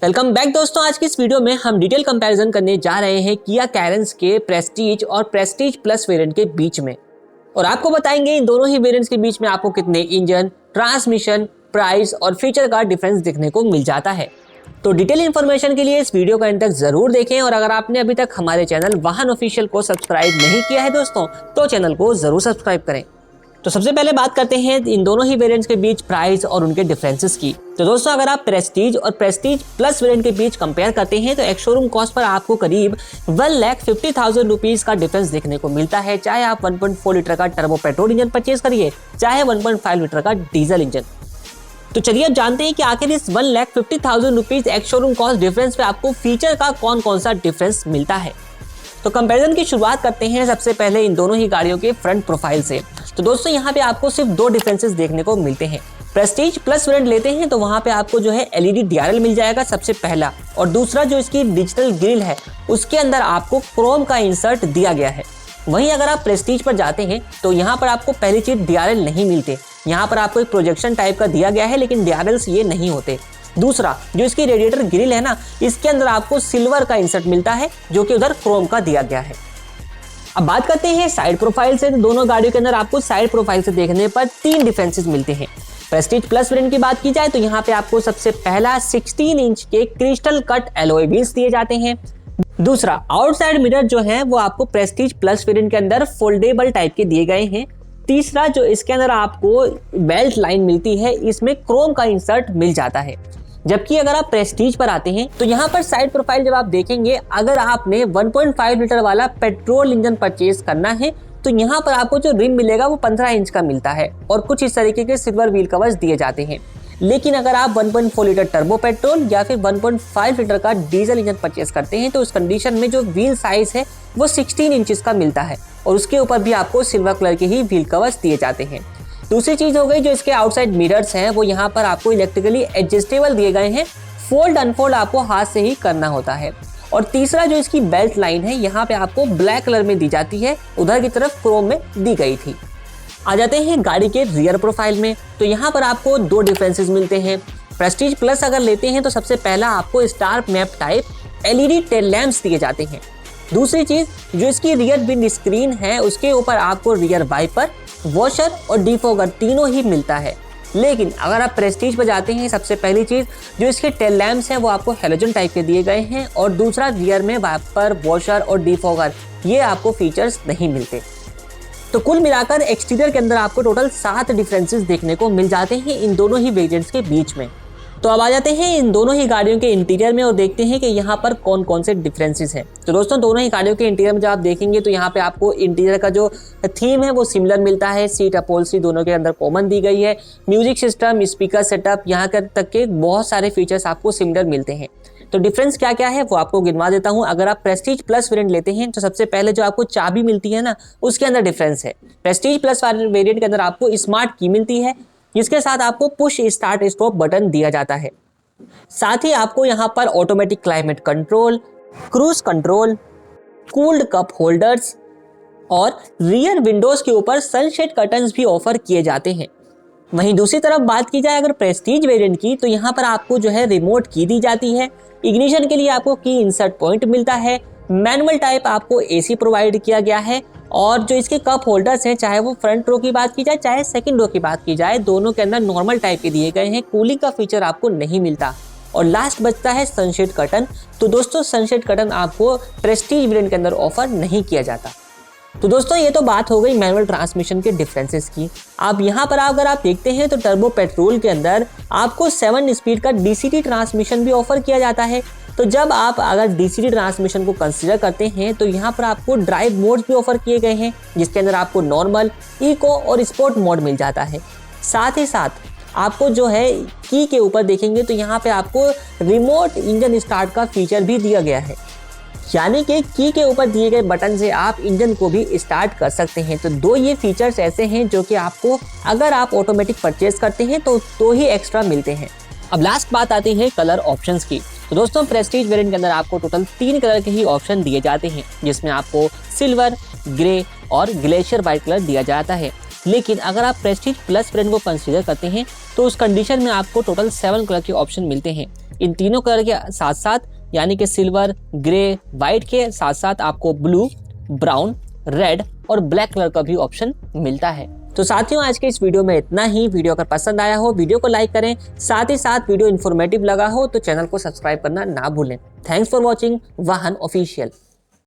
Welcome back दोस्तों। आज की इस वीडियो में हम डिटेल कंपैरिजन करने जा रहे हैं किया कैरेंस के प्रेस्टीज और प्रेस्टीज प्लस वेरिएंट के बीच में, और आपको बताएंगे इन दोनों ही वेरिएंट्स के बीच में आपको कितने इंजन, ट्रांसमिशन, प्राइस और फीचर का डिफरेंस देखने को मिल जाता है। तो डिटेल इन्फॉर्मेशन के लिए इस वीडियो का एंड तक जरूर देखें, और अगर आपने अभी तक हमारे चैनल वाहन ऑफिशियल को सब्सक्राइब नहीं किया है दोस्तों, तो चैनल को जरूर सब्सक्राइब करें। तो सबसे पहले बात करते हैं इन दोनों ही वेरिएंट्स के बीच प्राइस और उनके डिफरेंसेस की। तो दोस्तों अगर आप प्रेस्टीज और प्रेस्टीज प्लस वेरिएंट के बीच कंपेयर करते हैं तो एक शोरूम कॉस्ट पर आपको करीब 1,50,000 रुपीज का डिफरेंस देखने को मिलता है, चाहे आप 1.4 लीटर का टर्बो पेट्रोल इंजन परचेज करिए, चाहे 1.5 लीटर का डीजल इंजन। तो चलिए अब जानते हैं कि आखिर इस 1,50,000 रुपीज एक शोरूम कॉस्ट डिफरेंस पे आपको फीचर का कौन कौन सा डिफरेंस मिलता है। तो कंपैरिजन की शुरुआत करते हैं सबसे पहले इन दोनों ही गाड़ियों के फ्रंट प्रोफाइल से। तो दोस्तों यहाँ पे आपको सिर्फ दो डिफरेंसेस देखने को मिलते हैं। प्रेस्टीज प्लस वेरिएंट लेते हैं तो वहाँ पे आपको जो है एलईडी डीआरएल मिल जाएगा सबसे पहला, और दूसरा जो इसकी डिजिटल ग्रिल है उसके अंदर आपको क्रोम का इंसर्ट दिया गया है। वहीं अगर आप प्रेस्टीज पर जाते हैं तो यहाँ पर आपको पहली चीज डीआरएल नहीं मिलते, यहाँ पर आपको एक प्रोजेक्शन टाइप का दिया गया है लेकिन डीआरएल्स ये नहीं होते। दूसरा जो इसकी रेडिएटर ग्रिल है ना, इसके अंदर आपको सिल्वर का इंसर्ट मिलता है जो कि उधर क्रोम का दिया गया है। अब बात करते हैं साइड प्रोफाइल से। तो दोनों गाड़ियों के अंदर आपको साइड प्रोफाइल से देखने पर तीन डिफरेंसेस मिलते हैं। प्रेस्टीज प्लस वेरिएंट की बात की जाए तो यहाँ पे आपको सबसे पहला 16 इंच के क्रिस्टल कट एलॉय व्हील्स दिए जाते हैं। दूसरा आउटसाइड मिरर जो है वो आपको प्रेस्टीज प्लस वेरिएंट के अंदर फोल्डेबल टाइप के दिए गए हैं। तीसरा जो इसके अंदर आपको बेल्ट लाइन मिलती है, इसमें क्रोम का इंसर्ट मिल जाता है। जबकि अगर आप प्रेस्टीज पर आते हैं तो यहाँ पर साइड प्रोफाइल जब आप देखेंगे, अगर आपने 1.5 लीटर वाला पेट्रोल इंजन परचेज करना है तो यहाँ पर आपको जो रिम मिलेगा वो 15 इंच का मिलता है और कुछ इस तरीके के सिल्वर व्हील कवर्स दिए जाते हैं। लेकिन अगर आप 1.4 लीटर टर्बो पेट्रोल या फिर 1.5 लीटर का डीजल इंजन परचेज करते हैं तो उस कंडीशन में जो व्हील साइज है वो 16 इंचेस का मिलता है, और उसके ऊपर भी आपको सिल्वर कलर के ही व्हील कवर्स दिए जाते हैं। दूसरी चीज हो गई जो इसके आउटसाइड मिरर्स हैं, वो यहाँ पर आपको इलेक्ट्रिकली एडजस्टेबल दिए गए हैं, फोल्ड अनफोल्ड आपको हाथ से ही करना होता है। और तीसरा जो इसकी बेल्ट लाइन है यहाँ पे आपको ब्लैक कलर में दी जाती है, उधर की तरफ क्रोम में दी गई थी। आ जाते हैं गाड़ी के रियर प्रोफाइल में। तो यहाँ पर आपको दो डिफरेंसेस मिलते हैं। प्रेस्टीज प्लस अगर लेते हैं तो सबसे पहला आपको star map type LED tail lamps दिए जाते हैं। दूसरी चीज जो इसकी रियर विंड स्क्रीन है उसके ऊपर आपको रियर वाइपर, वॉशर और डिफॉगर तीनों ही मिलता है। लेकिन अगर आप प्रेस्टीज पर जाते हैं, सबसे पहली चीज जो इसके टेल लैंप्स हैं वो आपको हेलोजन टाइप के दिए गए हैं, और दूसरा रियर में वाइपर, वॉशर और डिफॉगर ये आपको फीचर्स नहीं मिलते। तो कुल मिलाकर एक्सटीरियर के अंदर आपको टोटल 7 डिफरेंसेस देखने को मिल जाते हैं इन दोनों ही वेरिएंट्स के बीच में। तो अब आ जाते हैं इन दोनों ही गाड़ियों के इंटीरियर में और देखते हैं कि यहाँ पर कौन कौन से डिफरेंसेस हैं। तो दोस्तों दोनों ही गाड़ियों के इंटीरियर में जब आप देखेंगे तो यहाँ पे आपको इंटीरियर का जो थीम है वो सिमिलर मिलता है। सीट अपहोल्स्ट्री दोनों के अंदर कॉमन दी गई है। म्यूजिक सिस्टम, स्पीकर सेटअप, यहाँ तक के बहुत सारे फीचर्स आपको सिमिलर मिलते हैं। तो डिफरेंस क्या क्या है वो आपको गिनवा देता हूँ। अगर आप प्रेस्टीज प्लस वेरिएंट लेते हैं तो सबसे पहले जो आपको चाबी मिलती है ना, उसके अंदर डिफरेंस है। प्रेस्टीज प्लस वेरिएंट के अंदर आपको स्मार्ट की मिलती है, जिसके साथ आपको पुश स्टार्ट स्टॉप बटन दिया जाता है। साथ ही आपको यहाँ पर automatic climate control, cruise control, cooled cup holders और रियर विंडोज के ऊपर सनशेड कर्टन्स भी ऑफर किए जाते हैं। वहीं दूसरी तरफ बात की जाए अगर प्रेस्टीज वेरिएंट की, तो यहाँ पर आपको जो है रिमोट की दी जाती है। इग्निशन के लिए आपको की इंसर्ट पॉइंट मिलता है। मैनुअल टाइप आपको एसी प्रोवाइड किया गया है, और जो इसके कप होल्डर्स हैं, चाहे वो फ्रंट रो की बात की जाए चाहे सेकंड रो की बात की जाए, दोनों के अंदर नॉर्मल टाइप के दिए गए हैं। कूलिंग का फीचर आपको नहीं मिलता। और लास्ट बचता है सनशेड कर्टन। तो दोस्तों सनशेड कर्टन आपको प्रेस्टीज वेरिएंट के अंदर ऑफर नहीं किया जाता। तो दोस्तों ये तो बात हो गई मैनुअल ट्रांसमिशन के डिफरेंसेस की। अब यहाँ पर अगर आप देखते हैं तो टर्बो पेट्रोल के अंदर आपको 7 स्पीड का डीसीटी ट्रांसमिशन भी ऑफर किया जाता है। तो जब आप अगर डीसीटी ट्रांसमिशन को कंसीडर करते हैं तो यहाँ पर आपको ड्राइव मोड्स भी ऑफर किए गए हैं, जिसके अंदर आपको नॉर्मल, इको और स्पोर्ट मोड मिल जाता है। साथ ही साथ आपको जो है की के ऊपर देखेंगे तो यहाँ पे आपको रिमोट इंजन स्टार्ट का फीचर भी दिया गया है, यानी कि की के ऊपर दिए गए बटन से आप इंजन को भी स्टार्ट कर सकते हैं। तो दो ये फीचर्स ऐसे हैं जो कि आपको अगर आप ऑटोमेटिक परचेज करते हैं तो ही एक्स्ट्रा मिलते हैं। अब लास्ट बात आती है कलर ऑप्शंस की। तो दोस्तों प्रेस्टीज वेरिएंट के अंदर आपको टोटल 3 कलर के ही ऑप्शन दिए जाते हैं, जिसमें आपको सिल्वर, ग्रे और ग्लेशियर व्हाइट कलर दिया जाता है। लेकिन अगर आप प्रेस्टीज प्लस वेरिएंट को कंसीडर करते हैं तो उस कंडीशन में आपको टोटल 7 कलर के ऑप्शन मिलते हैं, इन तीनों कलर के साथ साथ यानी कि सिल्वर, ग्रे, व्हाइट के साथ साथ आपको ब्लू, ब्राउन, रेड और ब्लैक कलर का भी ऑप्शन मिलता है। तो साथियों आज के इस वीडियो में इतना ही। वीडियो अगर पसंद आया हो वीडियो को लाइक करें, साथ ही साथ वीडियो इन्फॉर्मेटिव लगा हो तो चैनल को सब्सक्राइब करना ना भूलें। थैंक्स फॉर वॉचिंग वाहन ऑफिशियल।